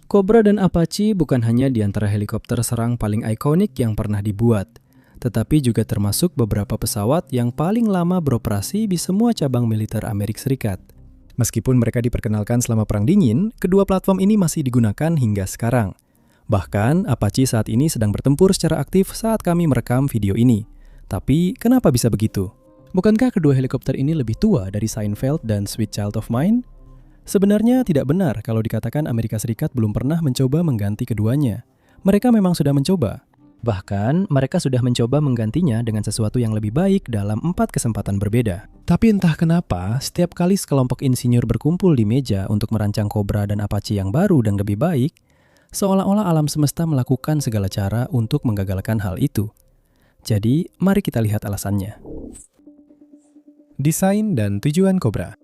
Cobra dan Apache bukan hanya di antara helikopter serang paling ikonik yang pernah dibuat, tetapi juga termasuk beberapa pesawat yang paling lama beroperasi di semua cabang militer Amerika Serikat. Meskipun mereka diperkenalkan selama Perang Dingin, kedua platform ini masih digunakan hingga sekarang. Bahkan, Apache saat ini sedang bertempur secara aktif saat kami merekam video ini. Tapi, kenapa bisa begitu? Bukankah kedua helikopter ini lebih tua dari Seinfeld dan Sweet Child of Mine? Sebenarnya tidak benar kalau dikatakan Amerika Serikat belum pernah mencoba mengganti keduanya. Mereka memang sudah mencoba. Bahkan, mereka sudah mencoba menggantinya dengan sesuatu yang lebih baik dalam 4 kesempatan berbeda. Tapi entah kenapa, setiap kali sekelompok insinyur berkumpul di meja untuk merancang Cobra dan Apache yang baru dan lebih baik, seolah-olah alam semesta melakukan segala cara untuk menggagalkan hal itu. Jadi, mari kita lihat alasannya. Desain dan tujuan Cobra.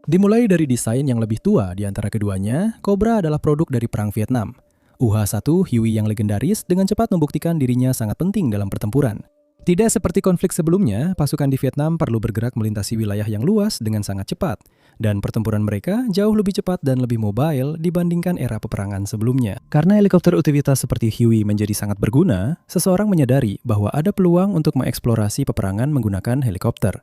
Dimulai dari desain yang lebih tua di antara keduanya, Cobra adalah produk dari Perang Vietnam. UH-1 Huey yang legendaris dengan cepat membuktikan dirinya sangat penting dalam pertempuran. Tidak seperti konflik sebelumnya, pasukan di Vietnam perlu bergerak melintasi wilayah yang luas dengan sangat cepat, dan pertempuran mereka jauh lebih cepat dan lebih mobile dibandingkan era peperangan sebelumnya. Karena helikopter utilitas seperti Huey menjadi sangat berguna, seseorang menyadari bahwa ada peluang untuk mengeksplorasi peperangan menggunakan helikopter.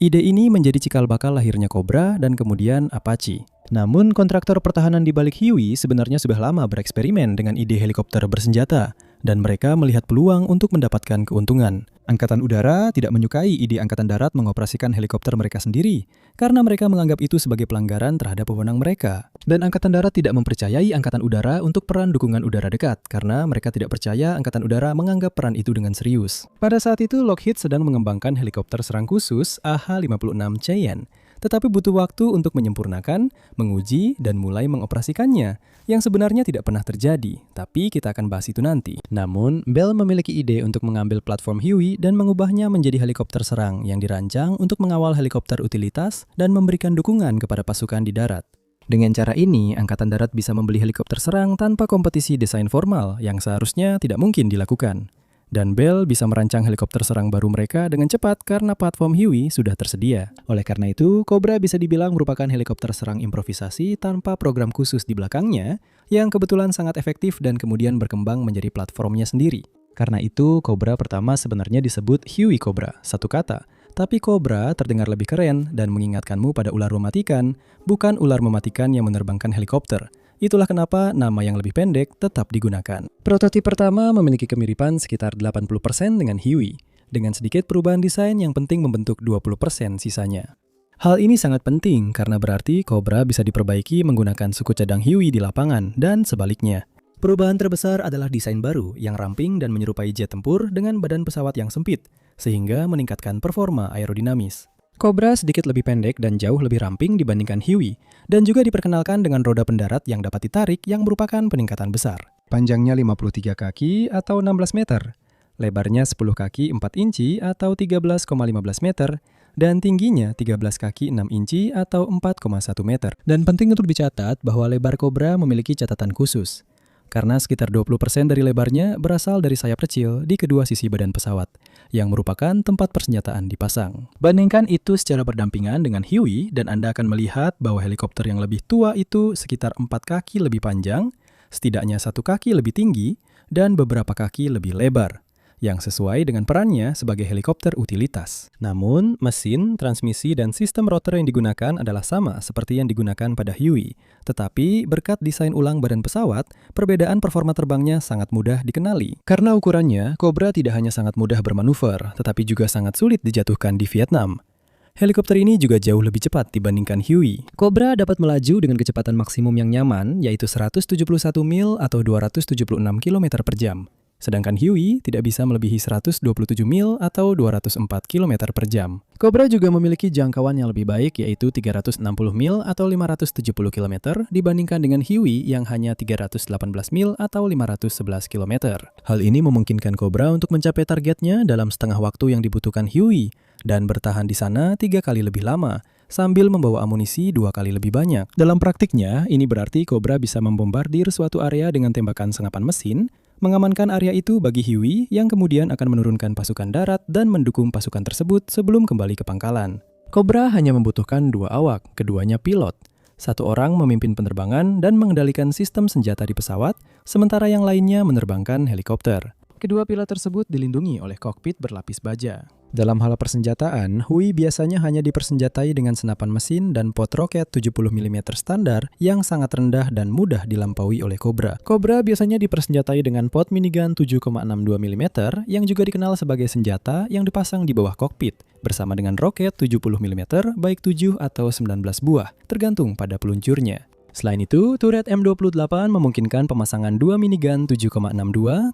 Ide ini menjadi cikal bakal lahirnya Cobra dan kemudian Apache. Namun, kontraktor pertahanan di balik Huey sebenarnya sudah lama bereksperimen dengan ide helikopter bersenjata, dan mereka melihat peluang untuk mendapatkan keuntungan. Angkatan Udara tidak menyukai ide Angkatan Darat mengoperasikan helikopter mereka sendiri, karena mereka menganggap itu sebagai pelanggaran terhadap wewenang mereka. Dan Angkatan Darat tidak mempercayai Angkatan Udara untuk peran dukungan udara dekat, karena mereka tidak percaya Angkatan Udara menganggap peran itu dengan serius. Pada saat itu, Lockheed sedang mengembangkan helikopter serang khusus AH-56 Cheyenne, tetapi butuh waktu untuk menyempurnakan, menguji, dan mulai mengoperasikannya, yang sebenarnya tidak pernah terjadi, tapi kita akan bahas itu nanti. Namun, Bell memiliki ide untuk mengambil platform Huey dan mengubahnya menjadi helikopter serang yang dirancang untuk mengawal helikopter utilitas dan memberikan dukungan kepada pasukan di darat. Dengan cara ini, Angkatan Darat bisa membeli helikopter serang tanpa kompetisi desain formal yang seharusnya tidak mungkin dilakukan. Dan Bell bisa merancang helikopter serang baru mereka dengan cepat karena platform Huey sudah tersedia. Oleh karena itu, Cobra bisa dibilang merupakan helikopter serang improvisasi tanpa program khusus di belakangnya, yang kebetulan sangat efektif dan kemudian berkembang menjadi platformnya sendiri. Karena itu, Cobra pertama sebenarnya disebut Huey Cobra, satu kata. Tapi Cobra terdengar lebih keren dan mengingatkanmu pada ular mematikan, bukan ular mematikan yang menerbangkan helikopter. Itulah kenapa nama yang lebih pendek tetap digunakan. Prototip pertama memiliki kemiripan sekitar 80% dengan Huey, dengan sedikit perubahan desain yang penting membentuk 20% sisanya. Hal ini sangat penting karena berarti Cobra bisa diperbaiki menggunakan suku cadang Huey di lapangan dan sebaliknya. Perubahan terbesar adalah desain baru yang ramping dan menyerupai jet tempur dengan badan pesawat yang sempit, sehingga meningkatkan performa aerodinamis. Cobra sedikit lebih pendek dan jauh lebih ramping dibandingkan Huey, dan juga diperkenalkan dengan roda pendarat yang dapat ditarik yang merupakan peningkatan besar. Panjangnya 53 kaki atau 16 meter, lebarnya 10 kaki 4 inci atau 13,15 meter, dan tingginya 13 kaki 6 inci atau 4,1 meter. Dan penting untuk dicatat bahwa lebar Cobra memiliki catatan khusus, karena sekitar 20% dari lebarnya berasal dari sayap kecil di kedua sisi badan pesawat, yang merupakan tempat persenjataan dipasang. Bandingkan itu secara berdampingan dengan Huey, dan Anda akan melihat bahwa helikopter yang lebih tua itu sekitar 4 kaki lebih panjang, setidaknya 1 kaki lebih tinggi, dan beberapa kaki lebih lebar, yang sesuai dengan perannya sebagai helikopter utilitas. Namun, mesin, transmisi, dan sistem rotor yang digunakan adalah sama seperti yang digunakan pada Huey. Tetapi, berkat desain ulang badan pesawat, perbedaan performa terbangnya sangat mudah dikenali. Karena ukurannya, Cobra tidak hanya sangat mudah bermanuver, tetapi juga sangat sulit dijatuhkan di Vietnam. Helikopter ini juga jauh lebih cepat dibandingkan Huey. Cobra dapat melaju dengan kecepatan maksimum yang nyaman, yaitu 171 mil atau 276 km per jam. Sedangkan Huey tidak bisa melebihi 127 mil atau 204 km per jam. Cobra juga memiliki jangkauan yang lebih baik, yaitu 360 mil atau 570 km dibandingkan dengan Huey yang hanya 318 mil atau 511 km. Hal ini memungkinkan Cobra untuk mencapai targetnya dalam setengah waktu yang dibutuhkan Huey dan bertahan di sana 3 kali lebih lama, sambil membawa amunisi 2 kali lebih banyak. Dalam praktiknya, ini berarti Cobra bisa membombardir suatu area dengan tembakan senapan mesin, mengamankan area itu bagi Huey yang kemudian akan menurunkan pasukan darat dan mendukung pasukan tersebut sebelum kembali ke pangkalan. Cobra hanya membutuhkan 2 awak, keduanya pilot. Satu orang memimpin penerbangan dan mengendalikan sistem senjata di pesawat, sementara yang lainnya menerbangkan helikopter. Kedua pilot tersebut dilindungi oleh kokpit berlapis baja. Dalam hal persenjataan, Hui biasanya hanya dipersenjatai dengan senapan mesin dan pot roket 70 mm standar yang sangat rendah dan mudah dilampaui oleh Cobra. Cobra biasanya dipersenjatai dengan pot minigun 7,62 mm yang juga dikenal sebagai senjata yang dipasang di bawah kokpit, bersama dengan roket 70 mm baik 7 atau 19 buah, tergantung pada peluncurnya. Selain itu, turret M28 memungkinkan pemasangan 2 minigun 7,62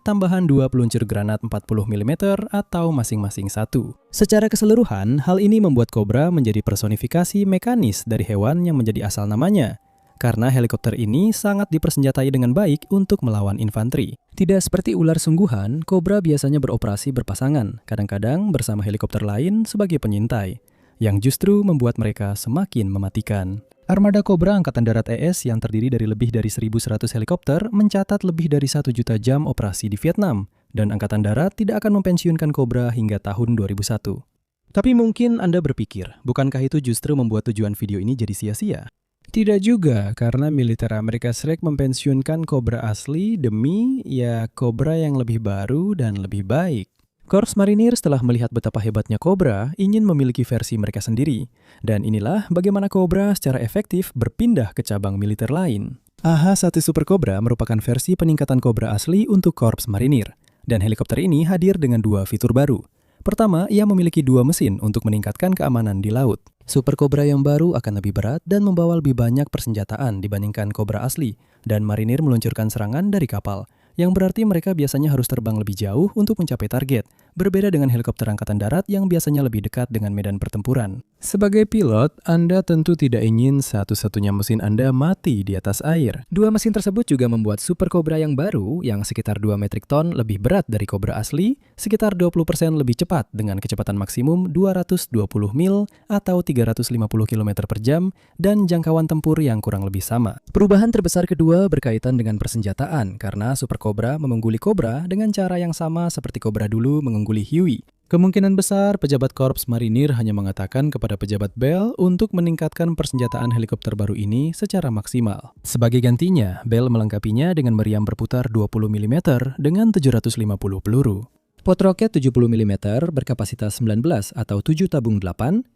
tambahan 2 peluncur granat 40 mm atau masing-masing satu. Secara keseluruhan, hal ini membuat Cobra menjadi personifikasi mekanis dari hewan yang menjadi asal namanya. Karena helikopter ini sangat dipersenjatai dengan baik untuk melawan infanteri. Tidak seperti ular sungguhan, Cobra biasanya beroperasi berpasangan, kadang-kadang bersama helikopter lain sebagai penyintai, yang justru membuat mereka semakin mematikan. Armada Cobra Angkatan Darat ES yang terdiri dari lebih dari 1.100 helikopter mencatat lebih dari 1 juta jam operasi di Vietnam, dan Angkatan Darat tidak akan mempensiunkan Cobra hingga tahun 2001. Tapi mungkin Anda berpikir, bukankah itu justru membuat tujuan video ini jadi sia-sia? Tidak juga, karena militer Amerika Serikat mempensiunkan Cobra asli demi Cobra yang lebih baru dan lebih baik. Korps Marinir setelah melihat betapa hebatnya Cobra, ingin memiliki versi mereka sendiri. Dan inilah bagaimana Cobra secara efektif berpindah ke cabang militer lain. AH-1 Super Cobra merupakan versi peningkatan Cobra asli untuk Korps Marinir. Dan helikopter ini hadir dengan 2 fitur baru. Pertama, ia memiliki 2 mesin untuk meningkatkan keamanan di laut. Super Cobra yang baru akan lebih berat dan membawa lebih banyak persenjataan dibandingkan Cobra asli. Dan Marinir meluncurkan serangan dari kapal, yang berarti mereka biasanya harus terbang lebih jauh untuk mencapai target, berbeda dengan helikopter Angkatan Darat yang biasanya lebih dekat dengan medan pertempuran. Sebagai pilot, Anda tentu tidak ingin satu-satunya mesin Anda mati di atas air. 2 mesin tersebut juga membuat Super Cobra yang baru, yang sekitar 2 metrik ton lebih berat dari Cobra asli, sekitar 20% lebih cepat dengan kecepatan maksimum 220 mil atau 350 km per jam, dan jangkauan tempur yang kurang lebih sama. Perubahan terbesar kedua berkaitan dengan persenjataan, karena Super Cobra mengungguli Cobra dengan cara yang sama seperti Cobra dulu mengungguli Huey. Kemungkinan besar pejabat Korps Marinir hanya mengatakan kepada pejabat Bell untuk meningkatkan persenjataan helikopter baru ini secara maksimal. Sebagai gantinya, Bell melengkapinya dengan meriam berputar 20 mm dengan 750 peluru. Pot roket 70 mm berkapasitas 19 atau 7 tabung 8,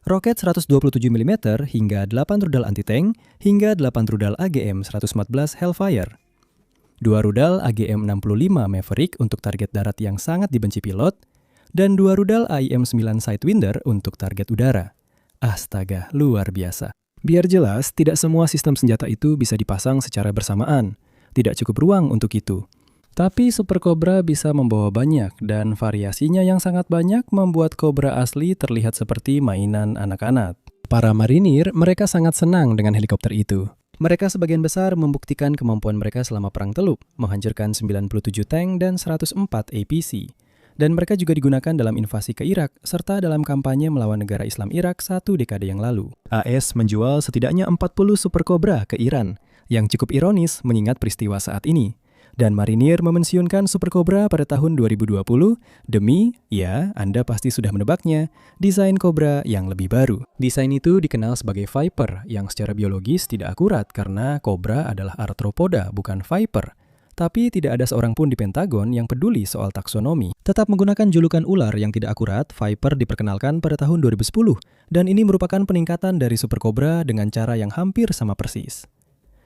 roket 127 mm hingga 8 rudal anti-tank hingga 8 rudal AGM-114 Hellfire. 2 rudal AGM-65 Maverick untuk target darat yang sangat dibenci pilot, dan 2 rudal AIM-9 Sidewinder untuk target udara. Astaga, luar biasa. Biar jelas, tidak semua sistem senjata itu bisa dipasang secara bersamaan. Tidak cukup ruang untuk itu. Tapi Super Cobra bisa membawa banyak, dan variasinya yang sangat banyak membuat Cobra asli terlihat seperti mainan anak-anak. Para marinir, mereka sangat senang dengan helikopter itu. Mereka sebagian besar membuktikan kemampuan mereka selama Perang Teluk, menghancurkan 97 tank dan 104 APC. Dan mereka juga digunakan dalam invasi ke Irak, serta dalam kampanye melawan negara Islam Irak 1 dekade yang lalu. AS menjual setidaknya 40 Super Cobra ke Iran, yang cukup ironis mengingat peristiwa saat ini. Dan Marinir memensiunkan Super Cobra pada tahun 2020 demi, Anda pasti sudah menebaknya, desain Cobra yang lebih baru. Desain itu dikenal sebagai Viper, yang secara biologis tidak akurat karena Cobra adalah arthropoda, bukan Viper. Tapi tidak ada seorang pun di Pentagon yang peduli soal taksonomi. Tetap menggunakan julukan ular yang tidak akurat, Viper diperkenalkan pada tahun 2010, dan ini merupakan peningkatan dari Super Cobra dengan cara yang hampir sama persis.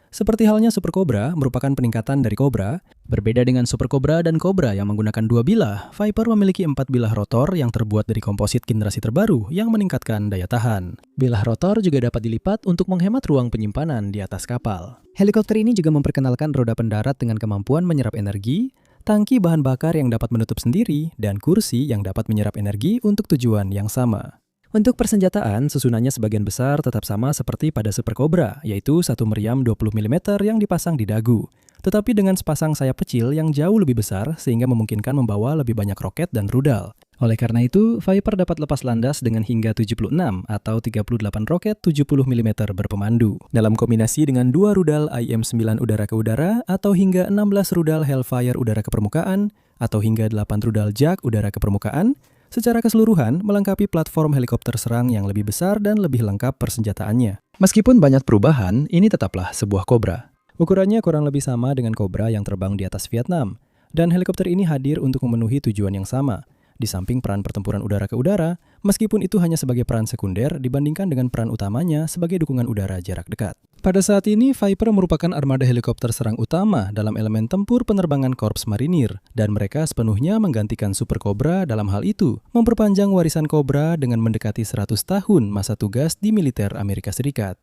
Seperti halnya Super Cobra merupakan peningkatan dari Cobra, berbeda dengan Super Cobra dan Cobra yang menggunakan 2 bilah, Viper memiliki 4 bilah rotor yang terbuat dari komposit generasi terbaru yang meningkatkan daya tahan. Bilah rotor juga dapat dilipat untuk menghemat ruang penyimpanan di atas kapal. Helikopter ini juga memperkenalkan roda pendarat dengan kemampuan menyerap energi, tangki bahan bakar yang dapat menutup sendiri, dan kursi yang dapat menyerap energi untuk tujuan yang sama. Untuk persenjataan, susunannya sebagian besar tetap sama seperti pada Super Cobra, yaitu satu meriam 20 mm yang dipasang di dagu, tetapi dengan sepasang sayap kecil yang jauh lebih besar sehingga memungkinkan membawa lebih banyak roket dan rudal. Oleh karena itu, Viper dapat lepas landas dengan hingga 76 atau 38 roket 70 mm berpemandu, dalam kombinasi dengan 2 rudal IM-9 udara ke udara atau hingga 16 rudal Hellfire udara ke permukaan, atau hingga 8 rudal Jak udara ke permukaan, Secara keseluruhan, melengkapi platform helikopter serang yang lebih besar dan lebih lengkap persenjataannya. Meskipun banyak perubahan, ini tetaplah sebuah Cobra. Ukurannya kurang lebih sama dengan Cobra yang terbang di atas Vietnam. Dan helikopter ini hadir untuk memenuhi tujuan yang sama. Di samping peran pertempuran udara ke udara, meskipun itu hanya sebagai peran sekunder dibandingkan dengan peran utamanya sebagai dukungan udara jarak dekat. Pada saat ini, Viper merupakan armada helikopter serang utama dalam elemen tempur penerbangan Korps Marinir, dan mereka sepenuhnya menggantikan Super Cobra dalam hal itu, memperpanjang warisan Cobra dengan mendekati 100 tahun masa tugas di militer Amerika Serikat.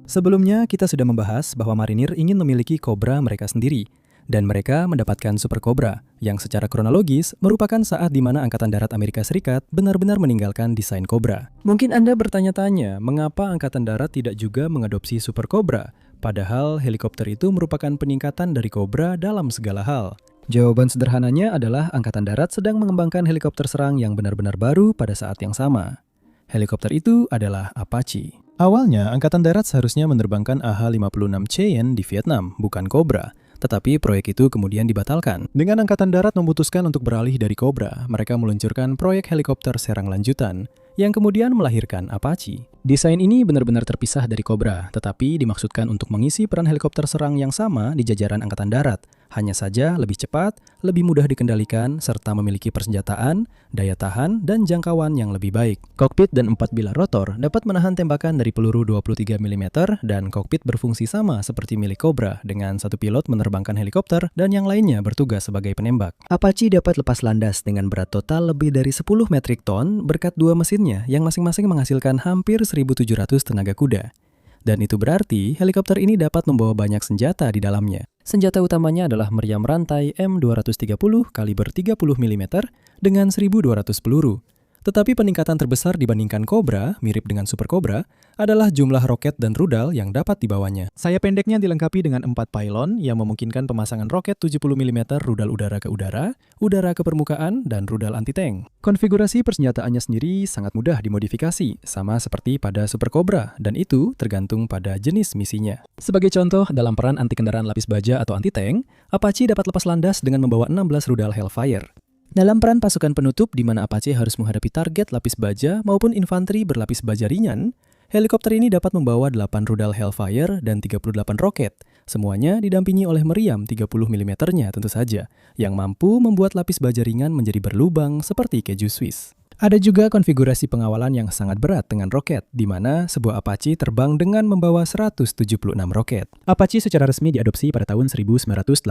Sebelumnya, kita sudah membahas bahwa Marinir ingin memiliki Cobra mereka sendiri, dan mereka mendapatkan Super Cobra, yang secara kronologis merupakan saat di mana Angkatan Darat Amerika Serikat benar-benar meninggalkan desain Cobra. Mungkin Anda bertanya-tanya, mengapa Angkatan Darat tidak juga mengadopsi Super Cobra, padahal helikopter itu merupakan peningkatan dari Cobra dalam segala hal. Jawaban sederhananya adalah Angkatan Darat sedang mengembangkan helikopter serang yang benar-benar baru pada saat yang sama. Helikopter itu adalah Apache. Awalnya, Angkatan Darat seharusnya menerbangkan AH-56 Cheyenne di Vietnam, bukan Cobra. Tetapi proyek itu kemudian dibatalkan. Dengan Angkatan Darat memutuskan untuk beralih dari Cobra, mereka meluncurkan proyek helikopter serang lanjutan, yang kemudian melahirkan Apache. Desain ini benar-benar terpisah dari Cobra, tetapi dimaksudkan untuk mengisi peran helikopter serang yang sama di jajaran Angkatan Darat. Hanya saja lebih cepat, lebih mudah dikendalikan, serta memiliki persenjataan, daya tahan, dan jangkauan yang lebih baik. Kokpit dan 4 bilah rotor dapat menahan tembakan dari peluru 23 mm, dan kokpit berfungsi sama seperti milik Cobra, dengan satu pilot menerbangkan helikopter dan yang lainnya bertugas sebagai penembak. Apache dapat lepas landas dengan berat total lebih dari 10 metrik ton berkat dua mesinnya yang masing-masing menghasilkan hampir 1.700 tenaga kuda. Dan itu berarti helikopter ini dapat membawa banyak senjata di dalamnya. Senjata utamanya adalah meriam rantai M230 kaliber 30 mm dengan 1.200 peluru. Tetapi peningkatan terbesar dibandingkan Cobra, mirip dengan Super Cobra, adalah jumlah roket dan rudal yang dapat dibawanya. Sayap pendeknya dilengkapi dengan 4 pylon yang memungkinkan pemasangan roket 70 mm rudal udara ke permukaan, dan rudal anti-tank. Konfigurasi persenjataannya sendiri sangat mudah dimodifikasi, sama seperti pada Super Cobra, dan itu tergantung pada jenis misinya. Sebagai contoh, dalam peran anti kendaraan lapis baja atau anti-tank, Apache dapat lepas landas dengan membawa 16 rudal Hellfire. Dalam peran pasukan penutup di mana Apache harus menghadapi target lapis baja maupun infanteri berlapis baja ringan, helikopter ini dapat membawa 8 rudal Hellfire dan 38 roket, semuanya didampingi oleh meriam 30 mm-nya tentu saja, yang mampu membuat lapis baja ringan menjadi berlubang seperti keju Swiss. Ada juga konfigurasi pengawalan yang sangat berat dengan roket, di mana sebuah Apache terbang dengan membawa 176 roket. Apache secara resmi diadopsi pada tahun 1984,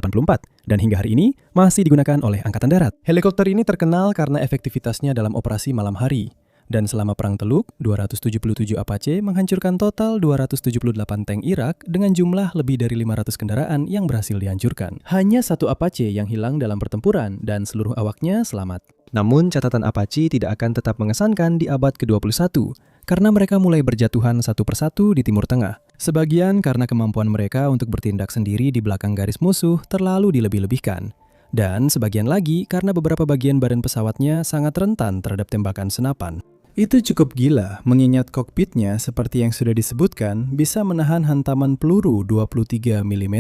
dan hingga hari ini masih digunakan oleh Angkatan Darat. Helikopter ini terkenal karena efektivitasnya dalam operasi malam hari. Dan selama Perang Teluk, 277 Apache menghancurkan total 278 tank Irak dengan jumlah lebih dari 500 kendaraan yang berhasil dihancurkan. Hanya satu Apache yang hilang dalam pertempuran dan seluruh awaknya selamat. Namun catatan Apache tidak akan tetap mengesankan di abad ke-21 karena mereka mulai berjatuhan satu persatu di Timur Tengah. Sebagian karena kemampuan mereka untuk bertindak sendiri di belakang garis musuh terlalu dilebih-lebihkan. Dan sebagian lagi karena beberapa bagian badan pesawatnya sangat rentan terhadap tembakan senapan. Itu cukup gila, mengingat kokpitnya seperti yang sudah disebutkan bisa menahan hantaman peluru 23 mm.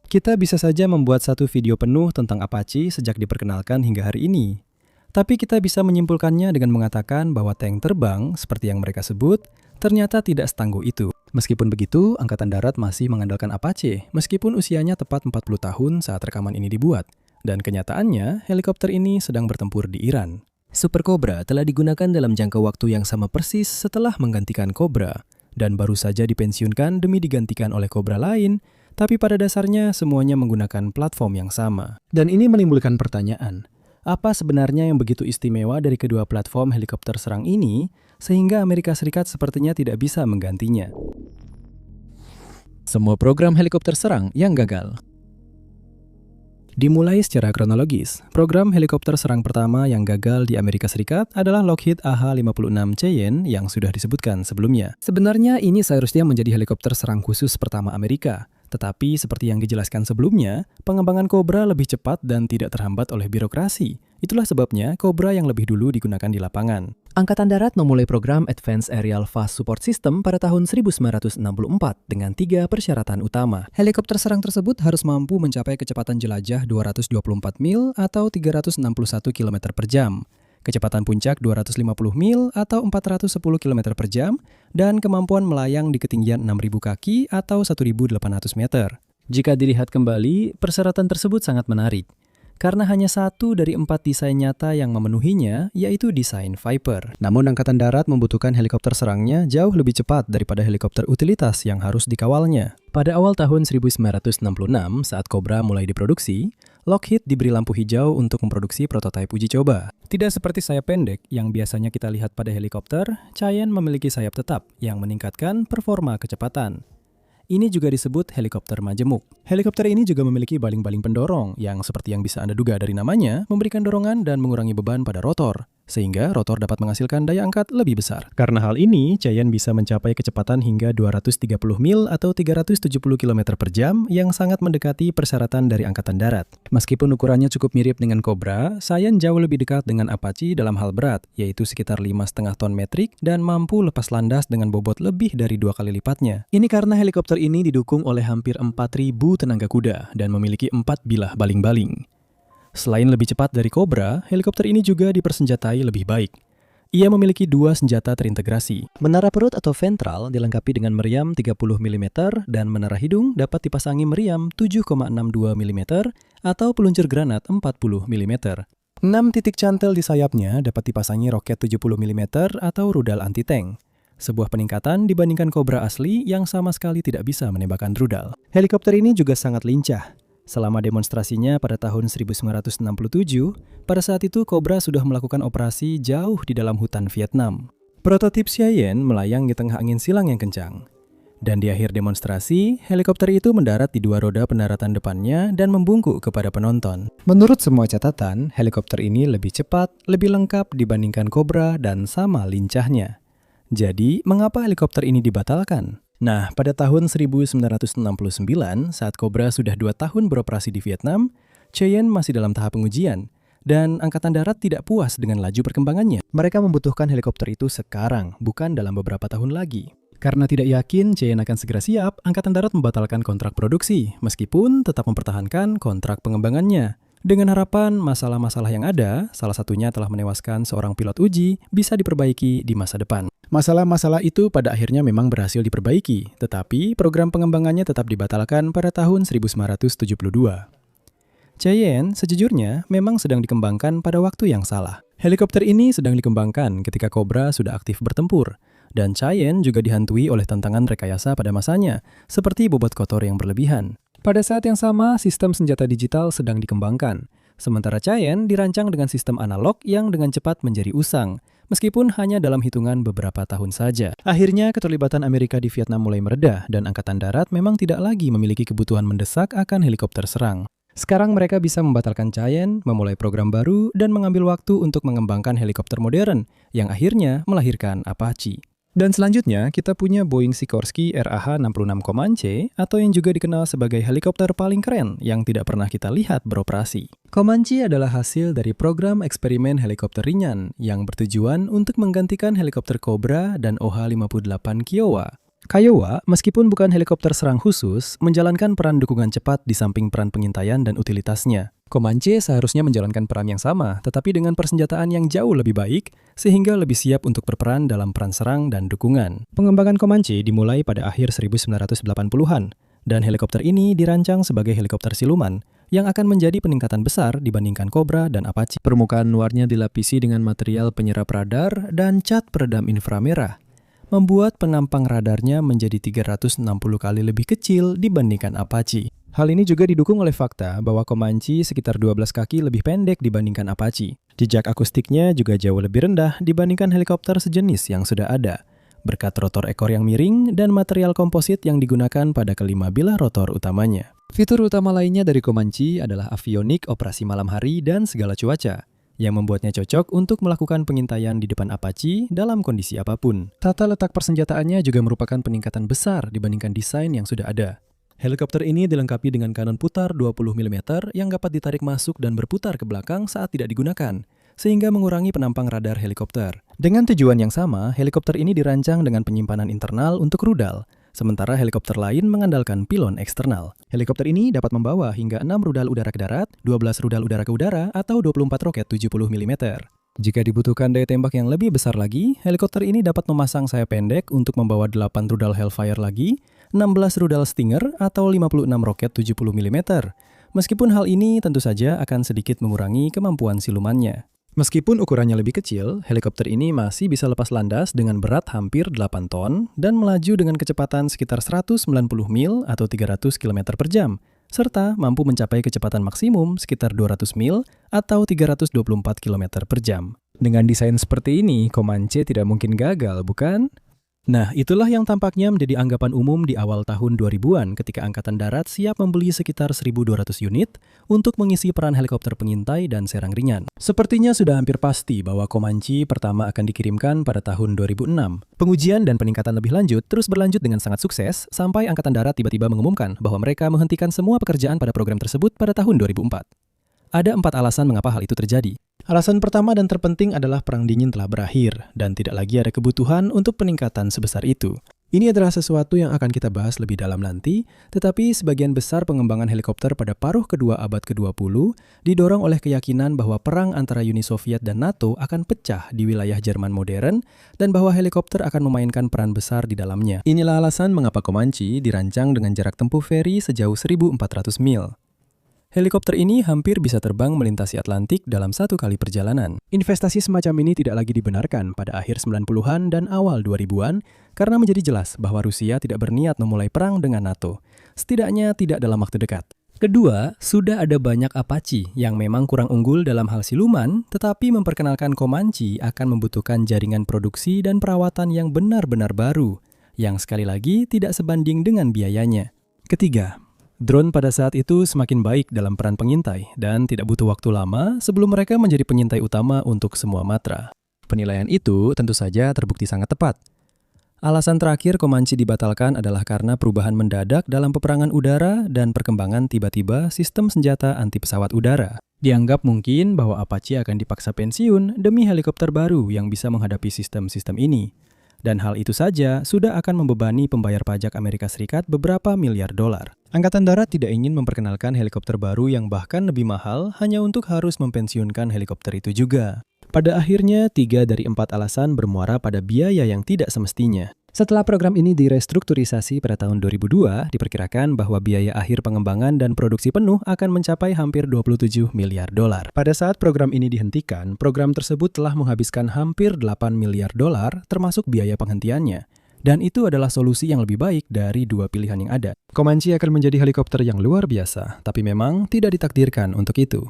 Kita bisa saja membuat satu video penuh tentang Apache sejak diperkenalkan hingga hari ini. Tapi kita bisa menyimpulkannya dengan mengatakan bahwa tank terbang, seperti yang mereka sebut, ternyata tidak setangguh itu. Meskipun begitu, Angkatan Darat masih mengandalkan Apache, meskipun usianya tepat 40 tahun saat rekaman ini dibuat. Dan kenyataannya, helikopter ini sedang bertempur di Iran. Super Cobra telah digunakan dalam jangka waktu yang sama persis setelah menggantikan Cobra, dan baru saja dipensiunkan demi digantikan oleh Cobra lain, tapi pada dasarnya semuanya menggunakan platform yang sama. Dan ini menimbulkan pertanyaan, apa sebenarnya yang begitu istimewa dari kedua platform helikopter serang ini, sehingga Amerika Serikat sepertinya tidak bisa menggantinya? Semua program helikopter serang yang gagal. Dimulai secara kronologis, program helikopter serang pertama yang gagal di Amerika Serikat adalah Lockheed AH-56 Cheyenne yang sudah disebutkan sebelumnya. Sebenarnya ini seharusnya menjadi helikopter serang khusus pertama Amerika, Tetapi seperti yang dijelaskan sebelumnya, pengembangan Cobra lebih cepat dan tidak terhambat oleh birokrasi. Itulah sebabnya Cobra yang lebih dulu digunakan di lapangan. Angkatan Darat memulai program Advanced Aerial Fast Support System pada tahun 1964 dengan 3 persyaratan utama. Helikopter serang tersebut harus mampu mencapai kecepatan jelajah 224 mil atau 361 km per jam, kecepatan puncak 250 mil atau 410 km per jam, dan kemampuan melayang di ketinggian 6.000 kaki atau 1.800 meter. Jika dilihat kembali, persyaratan tersebut sangat menarik. Karena hanya 1 dari 4 desain nyata yang memenuhinya, yaitu desain Viper. Namun Angkatan Darat membutuhkan helikopter serangnya jauh lebih cepat daripada helikopter utilitas yang harus dikawalnya. Pada awal tahun 1966, saat Cobra mulai diproduksi, Lockheed diberi lampu hijau untuk memproduksi prototipe uji coba. Tidak seperti sayap pendek yang biasanya kita lihat pada helikopter, Cheyenne memiliki sayap tetap yang meningkatkan performa kecepatan. Ini juga disebut helikopter majemuk. Helikopter ini juga memiliki baling-baling pendorong yang seperti yang bisa Anda duga dari namanya, memberikan dorongan dan mengurangi beban pada rotor, sehingga rotor dapat menghasilkan daya angkat lebih besar. Karena hal ini, Cheyenne bisa mencapai kecepatan hingga 230 mil atau 370 km per jam yang sangat mendekati persyaratan dari Angkatan Darat. Meskipun ukurannya cukup mirip dengan Cobra, Cheyenne jauh lebih dekat dengan Apache dalam hal berat, yaitu sekitar 5,5 ton metrik dan mampu lepas landas dengan bobot lebih dari 2 kali lipatnya. Ini karena helikopter ini didukung oleh hampir 4.000 tenaga kuda dan memiliki 4 bilah baling-baling. Selain lebih cepat dari Cobra, helikopter ini juga dipersenjatai lebih baik. Ia memiliki 2 senjata terintegrasi. Menara perut atau ventral dilengkapi dengan meriam 30 mm dan menara hidung dapat dipasangi meriam 7,62 mm atau peluncur granat 40 mm. 6 titik cantel di sayapnya dapat dipasangi roket 70 mm atau rudal anti-tank. Sebuah peningkatan dibandingkan Cobra asli yang sama sekali tidak bisa menembakkan rudal. Helikopter ini juga sangat lincah. Selama demonstrasinya pada tahun 1967, pada saat itu Cobra sudah melakukan operasi jauh di dalam hutan Vietnam. Prototip Cheyenne melayang di tengah angin silang yang kencang. Dan di akhir demonstrasi, helikopter itu mendarat di 2 roda pendaratan depannya dan membungkuk kepada penonton. Menurut semua catatan, helikopter ini lebih cepat, lebih lengkap dibandingkan Cobra dan sama lincahnya. Jadi, mengapa helikopter ini dibatalkan? Nah, pada tahun 1969, saat Cobra sudah 2 tahun beroperasi di Vietnam, Cheyenne masih dalam tahap pengujian, dan Angkatan Darat tidak puas dengan laju perkembangannya. Mereka membutuhkan helikopter itu sekarang, bukan dalam beberapa tahun lagi. Karena tidak yakin Cheyenne akan segera siap, Angkatan Darat membatalkan kontrak produksi, meskipun tetap mempertahankan kontrak pengembangannya. Dengan harapan masalah-masalah yang ada, salah satunya telah menewaskan seorang pilot uji, bisa diperbaiki di masa depan. Masalah-masalah itu pada akhirnya memang berhasil diperbaiki, tetapi program pengembangannya tetap dibatalkan pada tahun 1972. Cheyenne sejujurnya memang sedang dikembangkan pada waktu yang salah. Helikopter ini sedang dikembangkan ketika Cobra sudah aktif bertempur, dan Cheyenne juga dihantui oleh tantangan rekayasa pada masanya, seperti bobot kotor yang berlebihan. Pada saat yang sama, sistem senjata digital sedang dikembangkan, sementara Cheyenne dirancang dengan sistem analog yang dengan cepat menjadi usang, meskipun hanya dalam hitungan beberapa tahun saja. Akhirnya, keterlibatan Amerika di Vietnam mulai mereda, dan Angkatan Darat memang tidak lagi memiliki kebutuhan mendesak akan helikopter serang. Sekarang mereka bisa membatalkan Cheyenne, memulai program baru, dan mengambil waktu untuk mengembangkan helikopter modern, yang akhirnya melahirkan Apache. Dan selanjutnya, kita punya Boeing Sikorsky RAH-66 Comanche, atau yang juga dikenal sebagai helikopter paling keren yang tidak pernah kita lihat beroperasi. Comanche adalah hasil dari program eksperimen helikopter ringan yang bertujuan untuk menggantikan helikopter Cobra dan OH-58 Kiowa. Kiowa, meskipun bukan helikopter serang khusus, menjalankan peran dukungan cepat di samping peran pengintaian dan utilitasnya. Comanche seharusnya menjalankan peran yang sama, tetapi dengan persenjataan yang jauh lebih baik, sehingga lebih siap untuk berperan dalam peran serang dan dukungan. Pengembangan Comanche dimulai pada akhir 1980-an, dan helikopter ini dirancang sebagai helikopter siluman, yang akan menjadi peningkatan besar dibandingkan Cobra dan Apache. Permukaan luarnya dilapisi dengan material penyerap radar dan cat peredam inframerah, membuat penampang radarnya menjadi 360 kali lebih kecil dibandingkan Apache. Hal ini juga didukung oleh fakta bahwa Comanche sekitar 12 kaki lebih pendek dibandingkan Apache. Jejak akustiknya juga jauh lebih rendah dibandingkan helikopter sejenis yang sudah ada, berkat rotor ekor yang miring dan material komposit yang digunakan pada kelima bilah rotor utamanya. Fitur utama lainnya dari Comanche adalah avionik operasi malam hari dan segala cuaca, yang membuatnya cocok untuk melakukan pengintaian di depan Apache dalam kondisi apapun. Tata letak persenjataannya juga merupakan peningkatan besar dibandingkan desain yang sudah ada. Helikopter ini dilengkapi dengan kanon putar 20 mm yang dapat ditarik masuk dan berputar ke belakang saat tidak digunakan, sehingga mengurangi penampang radar helikopter. Dengan tujuan yang sama, helikopter ini dirancang dengan penyimpanan internal untuk rudal, sementara helikopter lain mengandalkan pilon eksternal. Helikopter ini dapat membawa hingga 6 rudal udara ke darat, 12 rudal udara ke udara, atau 24 roket 70 mm. Jika dibutuhkan daya tembak yang lebih besar lagi, helikopter ini dapat memasang sayap pendek untuk membawa 8 rudal Hellfire lagi, 16 rudal Stinger, atau 56 roket 70 mm. Meskipun hal ini tentu saja akan sedikit mengurangi kemampuan silumannya. Meskipun ukurannya lebih kecil, helikopter ini masih bisa lepas landas dengan berat hampir 8 ton dan melaju dengan kecepatan sekitar 190 mil atau 300 km per jam, serta mampu mencapai kecepatan maksimum sekitar 200 mil atau 324 km per jam. Dengan desain seperti ini, Comanche tidak mungkin gagal, bukan? Nah, itulah yang tampaknya menjadi anggapan umum di awal tahun 2000-an ketika Angkatan Darat siap membeli sekitar 1.200 unit untuk mengisi peran helikopter pengintai dan serang ringan. Sepertinya sudah hampir pasti bahwa Comanche pertama akan dikirimkan pada tahun 2006. Pengujian dan peningkatan lebih lanjut terus berlanjut dengan sangat sukses sampai Angkatan Darat tiba-tiba mengumumkan bahwa mereka menghentikan semua pekerjaan pada program tersebut pada tahun 2004. Ada 4 alasan mengapa hal itu terjadi. Alasan pertama dan terpenting adalah Perang Dingin telah berakhir dan tidak lagi ada kebutuhan untuk peningkatan sebesar itu. Ini adalah sesuatu yang akan kita bahas lebih dalam nanti, tetapi sebagian besar pengembangan helikopter pada paruh kedua abad ke-20 didorong oleh keyakinan bahwa perang antara Uni Soviet dan NATO akan pecah di wilayah Jerman modern dan bahwa helikopter akan memainkan peran besar di dalamnya. Inilah alasan mengapa Comanche dirancang dengan jarak tempuh feri sejauh 1.400 mil. Helikopter ini hampir bisa terbang melintasi Atlantik dalam 1 kali perjalanan. Investasi semacam ini tidak lagi dibenarkan pada akhir 90-an dan awal 2000-an karena menjadi jelas bahwa Rusia tidak berniat memulai perang dengan NATO, setidaknya tidak dalam waktu dekat. Kedua, sudah ada banyak Apache yang memang kurang unggul dalam hal siluman, tetapi memperkenalkan Comanche akan membutuhkan jaringan produksi dan perawatan yang benar-benar baru, yang sekali lagi tidak sebanding dengan biayanya. Ketiga, drone pada saat itu semakin baik dalam peran pengintai dan tidak butuh waktu lama sebelum mereka menjadi pengintai utama untuk semua matra. Penilaian itu tentu saja terbukti sangat tepat. Alasan terakhir Comanche dibatalkan adalah karena perubahan mendadak dalam peperangan udara dan perkembangan tiba-tiba sistem senjata anti pesawat udara. Dianggap mungkin bahwa Apache akan dipaksa pensiun demi helikopter baru yang bisa menghadapi sistem-sistem ini. Dan hal itu saja sudah akan membebani pembayar pajak Amerika Serikat beberapa miliar dolar. Angkatan Darat tidak ingin memperkenalkan helikopter baru yang bahkan lebih mahal hanya untuk harus mempensiunkan helikopter itu juga. Pada akhirnya, 3 dari 4 alasan bermuara pada biaya yang tidak semestinya. Setelah program ini direstrukturisasi pada tahun 2002, diperkirakan bahwa biaya akhir pengembangan dan produksi penuh akan mencapai hampir 27 miliar dolar. Pada saat program ini dihentikan, program tersebut telah menghabiskan hampir 8 miliar dolar termasuk biaya penghentiannya. Dan itu adalah solusi yang lebih baik dari 2 pilihan yang ada. Comanche akan menjadi helikopter yang luar biasa, tapi memang tidak ditakdirkan untuk itu.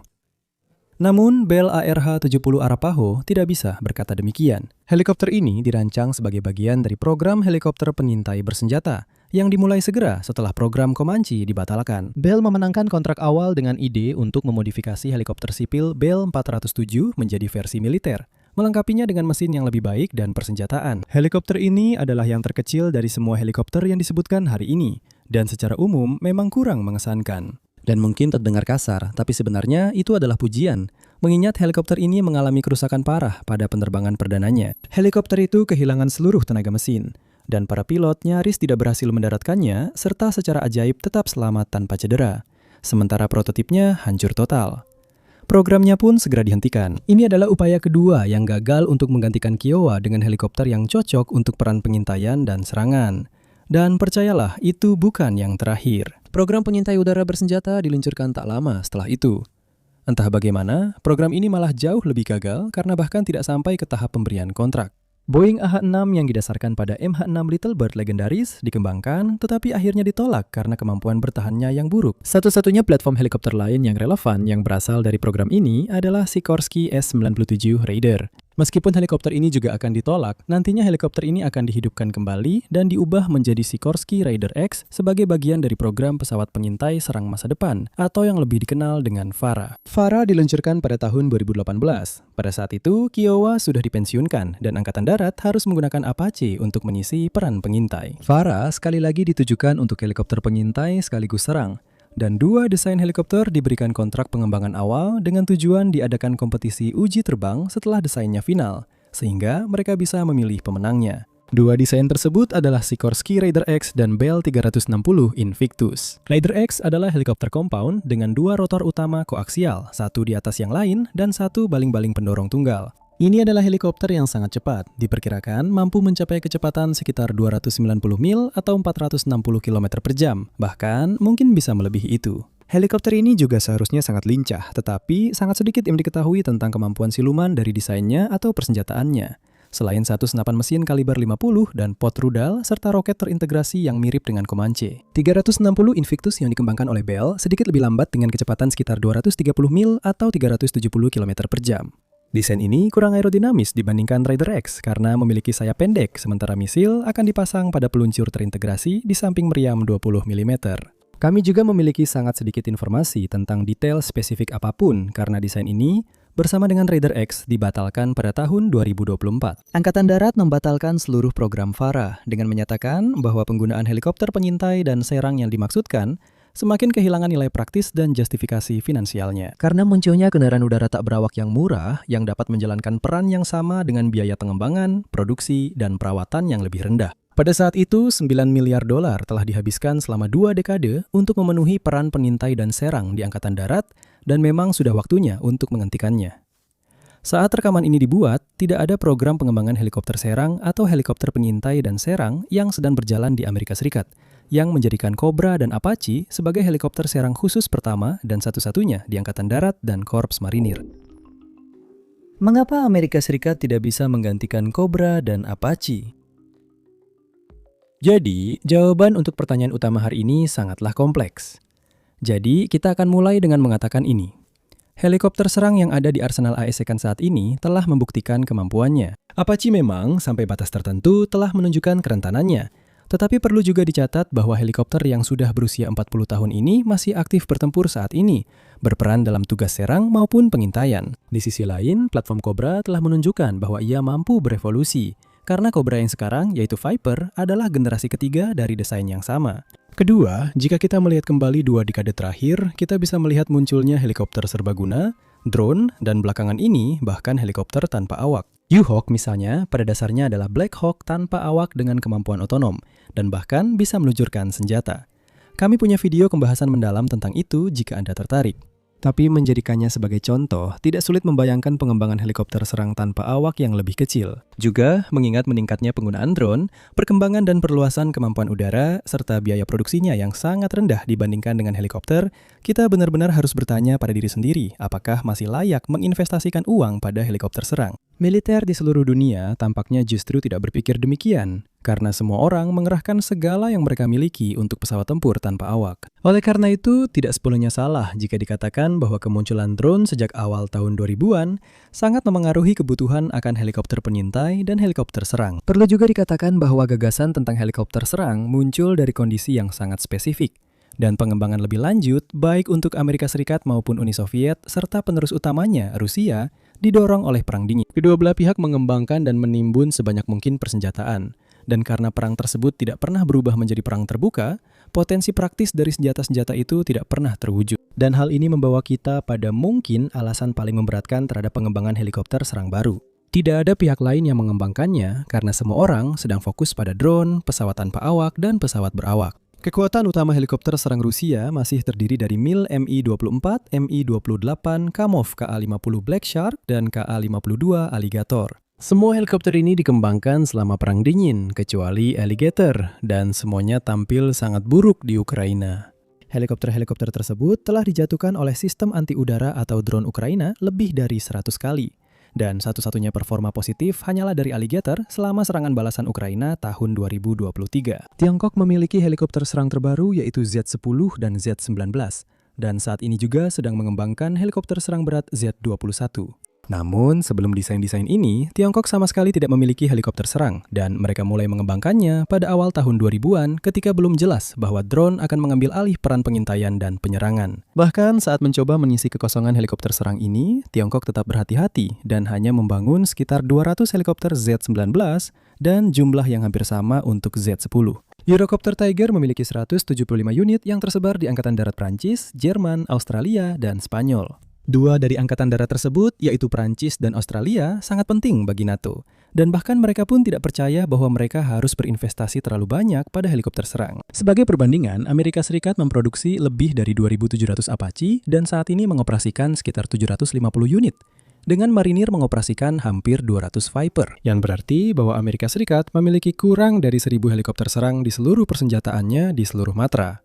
Namun, Bell ARH-70 Arapaho tidak bisa berkata demikian. Helikopter ini dirancang sebagai bagian dari program helikopter pengintai bersenjata yang dimulai segera setelah program Comanche dibatalkan. Bell memenangkan kontrak awal dengan ide untuk memodifikasi helikopter sipil Bell 407 menjadi versi militer, melengkapinya dengan mesin yang lebih baik dan persenjataan. Helikopter ini adalah yang terkecil dari semua helikopter yang disebutkan hari ini, dan secara umum memang kurang mengesankan. Dan mungkin terdengar kasar, tapi sebenarnya itu adalah pujian, mengingat helikopter ini mengalami kerusakan parah pada penerbangan perdananya. Helikopter itu kehilangan seluruh tenaga mesin, dan para pilot nyaris tidak berhasil mendaratkannya, serta secara ajaib tetap selamat tanpa cedera. Sementara prototipnya hancur total. Programnya pun segera dihentikan. Ini adalah upaya kedua yang gagal untuk menggantikan Kiowa dengan helikopter yang cocok untuk peran pengintaian dan serangan. Dan percayalah, itu bukan yang terakhir. Program pengintai udara bersenjata diluncurkan tak lama setelah itu. Entah bagaimana, program ini malah jauh lebih gagal karena bahkan tidak sampai ke tahap pemberian kontrak. Boeing AH-6 yang didasarkan pada MH-6 Little Bird legendaris dikembangkan, tetapi akhirnya ditolak karena kemampuan bertahannya yang buruk. Satu-satunya platform helikopter lain yang relevan yang berasal dari program ini adalah Sikorsky S-97 Raider. Meskipun helikopter ini juga akan ditolak, nantinya helikopter ini akan dihidupkan kembali dan diubah menjadi Sikorsky Raider X sebagai bagian dari program pesawat pengintai serang masa depan, atau yang lebih dikenal dengan FARA. FARA diluncurkan pada tahun 2018. Pada saat itu, Kiowa sudah dipensiunkan dan Angkatan Darat harus menggunakan Apache untuk mengisi peran pengintai. FARA sekali lagi ditujukan untuk helikopter pengintai sekaligus serang. Dan dua desain helikopter diberikan kontrak pengembangan awal dengan tujuan diadakan kompetisi uji terbang setelah desainnya final, sehingga mereka bisa memilih pemenangnya. Dua desain tersebut adalah Sikorsky Raider X dan Bell 360 Invictus. Raider X adalah helikopter compound dengan dua rotor utama koaksial, satu di atas yang lain dan satu baling-baling pendorong tunggal. Ini adalah helikopter yang sangat cepat, diperkirakan mampu mencapai kecepatan sekitar 290 mil atau 460 km per jam, bahkan mungkin bisa melebihi itu. Helikopter ini juga seharusnya sangat lincah, tetapi sangat sedikit yang diketahui tentang kemampuan siluman dari desainnya atau persenjataannya. Selain satu senapan mesin kaliber 50 dan pot rudal, serta roket terintegrasi yang mirip dengan Comanche. 360 Invictus yang dikembangkan oleh Bell sedikit lebih lambat dengan kecepatan sekitar 230 mil atau 370 km per jam. Desain ini kurang aerodinamis dibandingkan Raider X karena memiliki sayap pendek, sementara misil akan dipasang pada peluncur terintegrasi di samping meriam 20 mm. Kami juga memiliki sangat sedikit informasi tentang detail spesifik apapun karena desain ini bersama dengan Raider X dibatalkan pada tahun 2024. Angkatan Darat membatalkan seluruh program FARA dengan menyatakan bahwa penggunaan helikopter pengintai dan serang yang dimaksudkan semakin kehilangan nilai praktis dan justifikasi finansialnya. Karena munculnya kendaraan udara tak berawak yang murah yang dapat menjalankan peran yang sama dengan biaya pengembangan, produksi, dan perawatan yang lebih rendah. Pada saat itu, 9 miliar dolar telah dihabiskan selama 2 dekade untuk memenuhi peran pengintai dan serang di Angkatan Darat, dan memang sudah waktunya untuk menghentikannya. Saat rekaman ini dibuat, tidak ada program pengembangan helikopter serang atau helikopter pengintai dan serang yang sedang berjalan di Amerika Serikat, yang menjadikan Cobra dan Apache sebagai helikopter serang khusus pertama dan satu-satunya di Angkatan Darat dan Korps Marinir. Mengapa Amerika Serikat tidak bisa menggantikan Cobra dan Apache? Jadi, jawaban untuk pertanyaan utama hari ini sangatlah kompleks. Jadi, kita akan mulai dengan mengatakan ini. Helikopter serang yang ada di arsenal AS saat ini telah membuktikan kemampuannya. Apache memang sampai batas tertentu telah menunjukkan kerentanannya, tetapi perlu juga dicatat bahwa helikopter yang sudah berusia 40 tahun ini masih aktif bertempur saat ini, berperan dalam tugas serang maupun pengintaian. Di sisi lain, platform Cobra telah menunjukkan bahwa ia mampu berevolusi, karena Cobra yang sekarang, yaitu Viper, adalah generasi ketiga dari desain yang sama. Kedua, jika kita melihat kembali 2 dekade terakhir, kita bisa melihat munculnya helikopter serbaguna, drone, dan belakangan ini bahkan helikopter tanpa awak. U-Hawk misalnya pada dasarnya adalah Black Hawk tanpa awak dengan kemampuan otonom, dan bahkan bisa meluncurkan senjata. Kami punya video pembahasan mendalam tentang itu jika Anda tertarik. Tapi menjadikannya sebagai contoh, tidak sulit membayangkan pengembangan helikopter serang tanpa awak yang lebih kecil. Juga, mengingat meningkatnya penggunaan drone, perkembangan dan perluasan kemampuan udara, serta biaya produksinya yang sangat rendah dibandingkan dengan helikopter, kita benar-benar harus bertanya pada diri sendiri, apakah masih layak menginvestasikan uang pada helikopter serang. Militer di seluruh dunia tampaknya justru tidak berpikir demikian, karena semua orang mengerahkan segala yang mereka miliki untuk pesawat tempur tanpa awak. Oleh karena itu, tidak sepenuhnya salah jika dikatakan bahwa kemunculan drone sejak awal tahun 2000-an sangat memengaruhi kebutuhan akan helikopter pengintai dan helikopter serang. Perlu juga dikatakan bahwa gagasan tentang helikopter serang muncul dari kondisi yang sangat spesifik, dan pengembangan lebih lanjut, baik untuk Amerika Serikat maupun Uni Soviet, serta penerus utamanya, Rusia, didorong oleh Perang Dingin. Kedua belah pihak mengembangkan dan menimbun sebanyak mungkin persenjataan. Dan karena perang tersebut tidak pernah berubah menjadi perang terbuka, potensi praktis dari senjata-senjata itu tidak pernah terwujud. Dan hal ini membawa kita pada mungkin alasan paling memberatkan terhadap pengembangan helikopter serang baru. Tidak ada pihak lain yang mengembangkannya karena semua orang sedang fokus pada drone, pesawat tanpa awak, dan pesawat berawak. Kekuatan utama helikopter serang Rusia masih terdiri dari Mil Mi-24, Mi-28, Kamov Ka-50 Black Shark, dan Ka-52 Alligator. Semua helikopter ini dikembangkan selama Perang Dingin, kecuali Alligator, dan semuanya tampil sangat buruk di Ukraina. Helikopter-helikopter tersebut telah dijatuhkan oleh sistem anti-udara atau drone Ukraina lebih dari 100 kali. Dan satu-satunya performa positif hanyalah dari Alligator selama serangan balasan Ukraina tahun 2023. Tiongkok memiliki helikopter serang terbaru yaitu Z-10 dan Z-19, dan saat ini juga sedang mengembangkan helikopter serang berat Z-21. Namun, sebelum desain-desain ini, Tiongkok sama sekali tidak memiliki helikopter serang, dan mereka mulai mengembangkannya pada awal tahun 2000-an ketika belum jelas bahwa drone akan mengambil alih peran pengintaian dan penyerangan. Bahkan saat mencoba mengisi kekosongan helikopter serang ini, Tiongkok tetap berhati-hati dan hanya membangun sekitar 200 helikopter Z-19 dan jumlah yang hampir sama untuk Z-10. Eurocopter Tiger memiliki 175 unit yang tersebar di Angkatan Darat Prancis, Jerman, Australia, dan Spanyol. Dua dari angkatan darat tersebut, yaitu Prancis dan Australia, sangat penting bagi NATO. Dan bahkan mereka pun tidak percaya bahwa mereka harus berinvestasi terlalu banyak pada helikopter serang. Sebagai perbandingan, Amerika Serikat memproduksi lebih dari 2.700 Apache dan saat ini mengoperasikan sekitar 750 unit. Dengan marinir mengoperasikan hampir 200 Viper, yang berarti bahwa Amerika Serikat memiliki kurang dari 1.000 helikopter serang di seluruh persenjataannya di seluruh matra.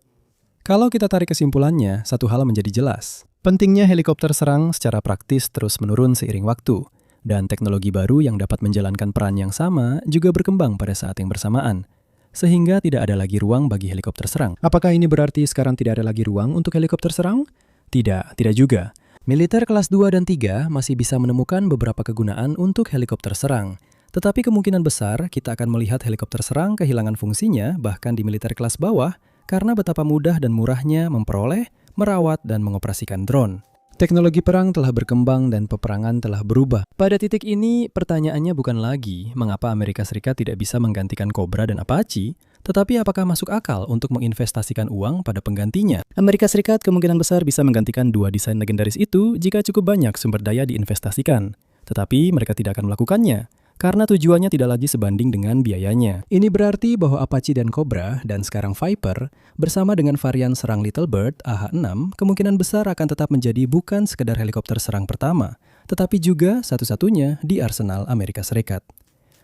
Kalau kita tarik kesimpulannya, satu hal menjadi jelas. Pentingnya helikopter serang secara praktis terus menurun seiring waktu, dan teknologi baru yang dapat menjalankan peran yang sama juga berkembang pada saat yang bersamaan, sehingga tidak ada lagi ruang bagi helikopter serang. Apakah ini berarti sekarang tidak ada lagi ruang untuk helikopter serang? Tidak juga. Militer kelas 2 dan 3 masih bisa menemukan beberapa kegunaan untuk helikopter serang. Tetapi kemungkinan besar kita akan melihat helikopter serang kehilangan fungsinya bahkan di militer kelas bawah karena betapa mudah dan murahnya memperoleh, merawat, dan mengoperasikan drone. Teknologi perang telah berkembang dan peperangan telah berubah. Pada titik ini, pertanyaannya bukan lagi mengapa Amerika Serikat tidak bisa menggantikan Cobra dan Apache, tetapi apakah masuk akal untuk menginvestasikan uang pada penggantinya? Amerika Serikat kemungkinan besar bisa menggantikan dua desain legendaris itu jika cukup banyak sumber daya diinvestasikan. Tetapi mereka tidak akan melakukannya, karena tujuannya tidak lagi sebanding dengan biayanya. Ini berarti bahwa Apache dan Cobra, dan sekarang Viper, bersama dengan varian serang Little Bird AH-6, kemungkinan besar akan tetap menjadi bukan sekedar helikopter serang pertama, tetapi juga satu-satunya di arsenal Amerika Serikat.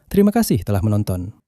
Terima kasih telah menonton.